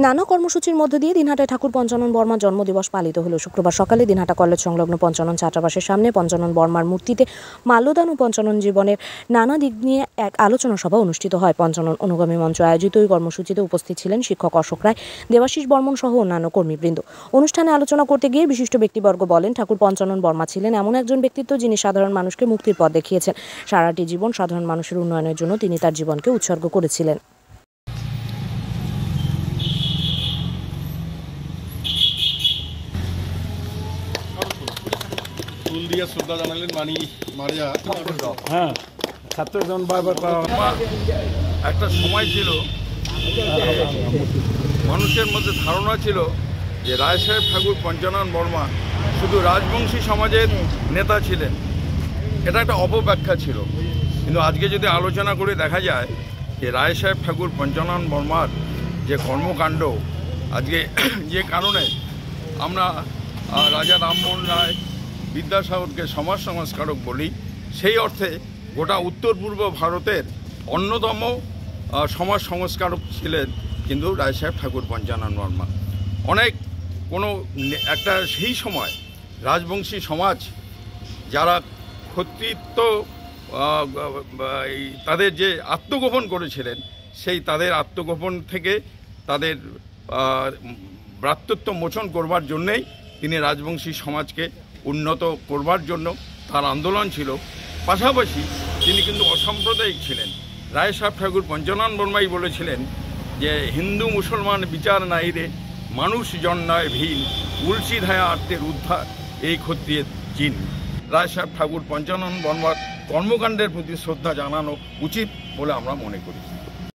নানা কর্মসূচির মধ্য দিয়ে দিনহাটায় ঠাকুর পঞ্চানন বর্মার জন্মদিবস পালিত হলো। শুক্রবার সকালে দিনহাটা কলেজ সংলগ্ন পঞ্চানন ছাত্রাবাসের সামনে পঞ্চানন বর্মার মূর্তিতে মাল্যদান ও পঞ্চানন জীবনের নানা দিক নিয়ে এক আলোচনা সভা অনুষ্ঠিত হয়। পঞ্চানন অনুগামী মঞ্চ আয়োজিত ওই কর্মসূচিতে উপস্থিত ছিলেন শিক্ষক অশোক রায়, দেবাশিস বর্মন সহ অন্যান্য কর্মীবৃন্দ। অনুষ্ঠানে আলোচনা করতে গিয়ে বিশিষ্ট ব্যক্তিবর্গ বলেন, ঠাকুর পঞ্চানন বর্মা ছিলেন এমন একজন ব্যক্তিত্ব যিনি সাধারণ মানুষকে মুক্তির পথ দেখিয়েছেন। সারাটি জীবন সাধারণ মানুষের উন্নয়নের জন্য তিনি তার জীবনকে উৎসর্গ করেছিলেন। ফুল দিয়ে শ্রদ্ধা জানালেন মানি মারিয়া। হ্যাঁ, ছাত্রজন বারবার একটা সময় ছিল মানুষের মধ্যে ধারণা ছিল যে রায় সাহেব ঠাকুর পঞ্চানন বর্মা শুধু রাজবংশী সমাজের নেতা ছিলেন, এটা একটা অপব্যাখ্যা ছিল। কিন্তু আজকে যদি আলোচনা করে দেখা যায় যে রায় সাহেব ঠাকুর পঞ্চানন বর্মার যে কর্মকাণ্ড, আজকে যে কারণে আমরা রাজা রামমোহন রায় বিদ্যাসাগরকে সমাজ সংস্কারক বলি, সেই অর্থে গোটা উত্তর পূর্ব ভারতের অন্যতম সমাজ সংস্কারক ছিলেন কিন্তু রায় সাহেব ঠাকুর পঞ্চানন বর্মা। অনেক একটা সেই সময় রাজবংশী সমাজ যারা কর্তৃত্ব তাদের যে আত্মগোপন করেছিলেন, সেই তাদের আত্মগোপন থেকে তাদের ভ্রাতৃত্ব মোচন করবার জন্যেই তিনি রাজবংশী সমাজকে উন্নত করবার জন্য তার আন্দোলন ছিল। পাশাপাশি তিনি কিন্তু অসাম্প্রদায়িক ছিলেন। রায় সাহেব ঠাকুর পঞ্চানন বর্মাই বলেছিলেন যে হিন্দু মুসলমান বিচার নাই রে, মানুষ জন্মায় ভিন, উলসি ধায়া আত্মের উদ্ধার এই ক্ষত্রিয়ের চিন। রায় সাহেব ঠাকুর পঞ্চানন বর্মার কর্মকাণ্ডের প্রতি শ্রদ্ধা জানানো উচিত বলে আমরা মনে করি।